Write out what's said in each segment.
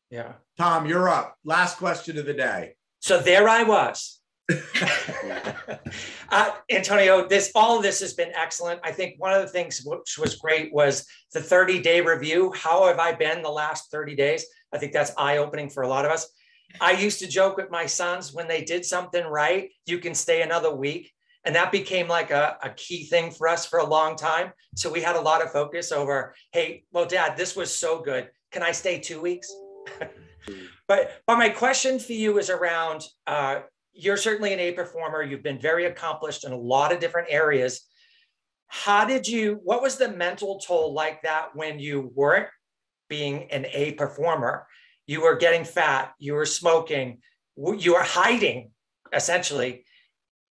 Yeah. Tom, you're up. Last question of the day. So there I was. Antonio, all of this has been excellent. I think one of the things which was great was the 30-day review. How have I been the last 30 days? I think that's eye-opening for a lot of us. I used to joke with my sons, when they did something right, you can stay another week. And that became like a key thing for us for a long time. So we had a lot of focus over, hey, well, Dad, this was so good. Can I stay 2 weeks? But my question for you is around, you're certainly an A performer. You've been very accomplished in a lot of different areas. What was the mental toll like that when you weren't being an A performer? You were getting fat, you were smoking, you were hiding, essentially.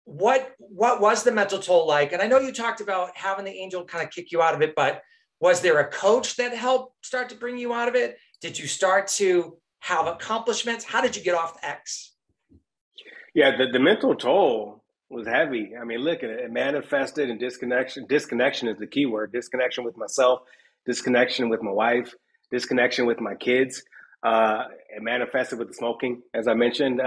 What was the mental toll like? And I know you talked about having the angel kind of kick you out of it, but was there a coach that helped start to bring you out of it? Did you start to have accomplishments? How did you get off the X? Yeah, the mental toll was heavy. I mean, look, it manifested in disconnection. Disconnection is the key word. Disconnection with myself, disconnection with my wife, disconnection with my kids. It manifested with the smoking, as I mentioned.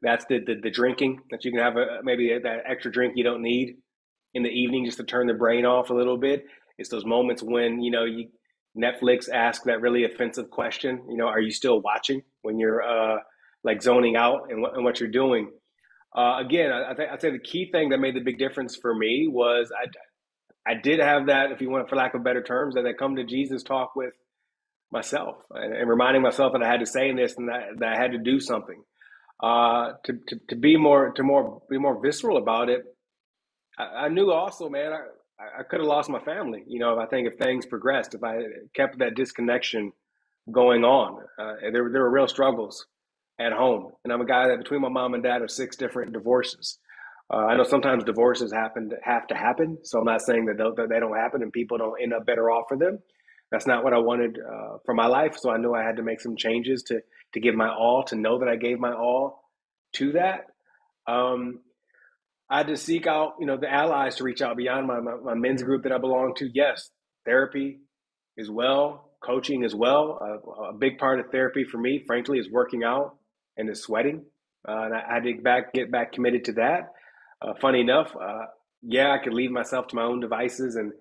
That's the drinking that you can have, maybe that extra drink you don't need in the evening just to turn the brain off a little bit. It's those moments when, Netflix asks that really offensive question, are you still watching, when you're like zoning out and what you're doing. Again, I'd say the key thing that made the big difference for me was I did have that, if you want, for lack of better terms, that I come to Jesus talk with myself and reminding myself that I had to say this and that I had to do something. To be more visceral about it. I knew also, man, I could have lost my family. I think if things progressed, if I kept that disconnection going on, there were real struggles at home. And I'm a guy that between my mom and dad are 6 different divorces. I know sometimes divorces have to happen. So I'm not saying that they don't happen and people don't end up better off for them. That's not what I wanted for my life. So I knew I had to make some changes to give my all, to know that I gave my all to that. I had to seek out, the allies to reach out beyond my men's group that I belong to. Yes, therapy as well, coaching as well. A big part of therapy for me, frankly, is working out and is sweating. And I had to get back committed to that. Funny enough, I could leave myself to my own devices and,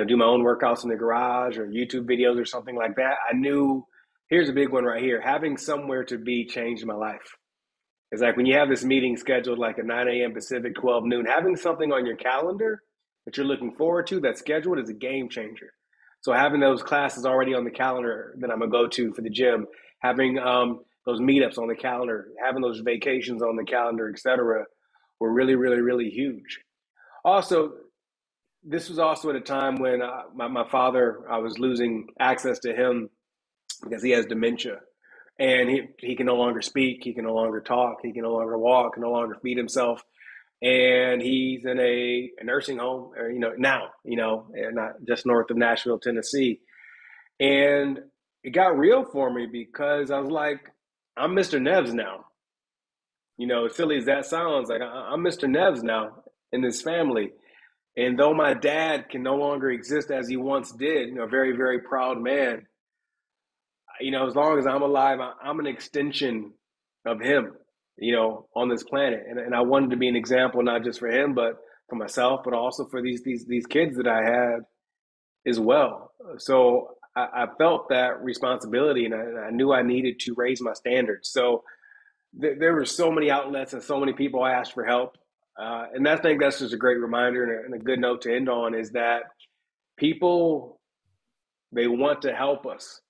do my own workouts in the garage or YouTube videos or something like that. I knew, here's a big one right here, having somewhere to be changed my life. It's like when you have this meeting scheduled like at 9 a.m. Pacific, 12 noon, having something on your calendar that you're looking forward to that's scheduled is a game changer. So having those classes already on the calendar that I'm going to go to for the gym, having those meetups on the calendar, having those vacations on the calendar, et cetera, were really, really, really huge. Also, this was also at a time when my father, I was losing access to him because he has dementia. And he can no longer speak, he can no longer talk, he can no longer walk, can no longer feed himself. And he's in a nursing home, now, and not just north of Nashville, Tennessee. And it got real for me because I was like, I'm Mr. Neves now. As silly as that sounds, like I'm Mr. Neves now in this family. And though my dad can no longer exist as he once did, a very, very proud man, as long as I'm alive, I'm an extension of him, on this planet. And I wanted to be an example, not just for him, but for myself, but also for these kids that I had as well. So I felt that responsibility and I knew I needed to raise my standards. So there were so many outlets and so many people asked for help. And I think that's just a great reminder and a good note to end on is that people, they want to help us.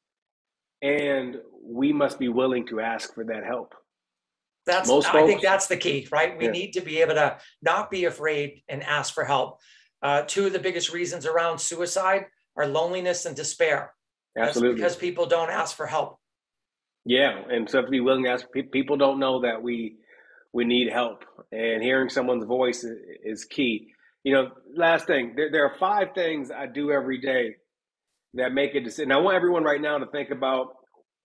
And we must be willing to ask for that help. I think that's the key, right? We need to be able to not be afraid and ask for help. 2 of the biggest reasons around suicide are loneliness and despair. Absolutely. That's because people don't ask for help. Yeah, and so to be willing to ask, people don't know that we need help, and hearing someone's voice is key. Last thing, there are 5 things I do every day that make a decision. I want everyone right now to think about,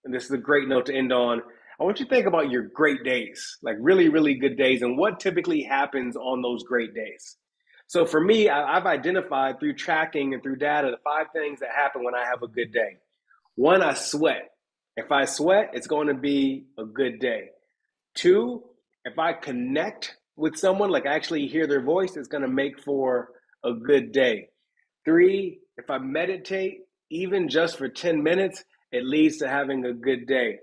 and this is a great note to end on, I want you to think about your great days, like really, really good days, and what typically happens on those great days. So for me, I've identified through tracking and through data the 5 things that happen when I have a good day. 1, I sweat. If I sweat, it's going to be a good day. 2, if I connect with someone, like actually hear their voice, it's going to make for a good day. 3, if I meditate, even just for 10 minutes, it leads to having a good day.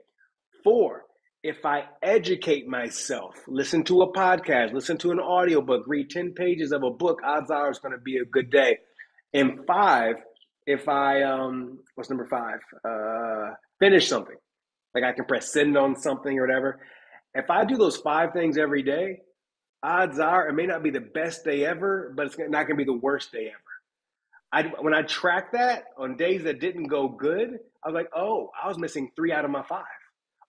4, if I educate myself, listen to a podcast, listen to an audiobook, read 10 pages of a book, odds are it's going to be a good day. And 5, if I, what's number 5? Finish something. Like I can press send on something or whatever. If I do those 5 things every day, odds are it may not be the best day ever, but it's not going to be the worst day ever. When I track that on days that didn't go good, I was like, oh, I was missing 3 out of my 5.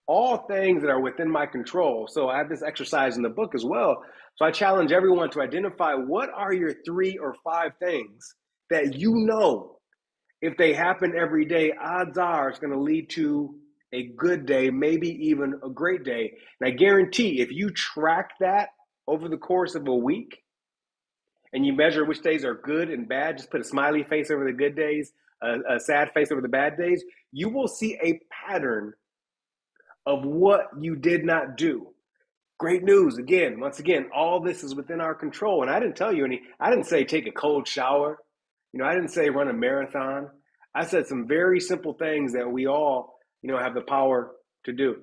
All things that are within my control. So I have this exercise in the book as well. So I challenge everyone to identify what are your 3 or 5 things that you know if they happen every day, odds are it's going to lead to a good day, maybe even a great day. And I guarantee if you track that over the course of a week and you measure which days are good and bad, just put a smiley face over the good days, a sad face over the bad days, you will see a pattern of what you did not do. Great news. Again, once again, all this is within our control. And I didn't tell you I didn't say take a cold shower. I didn't say run a marathon. I said some very simple things that we all, have the power to do.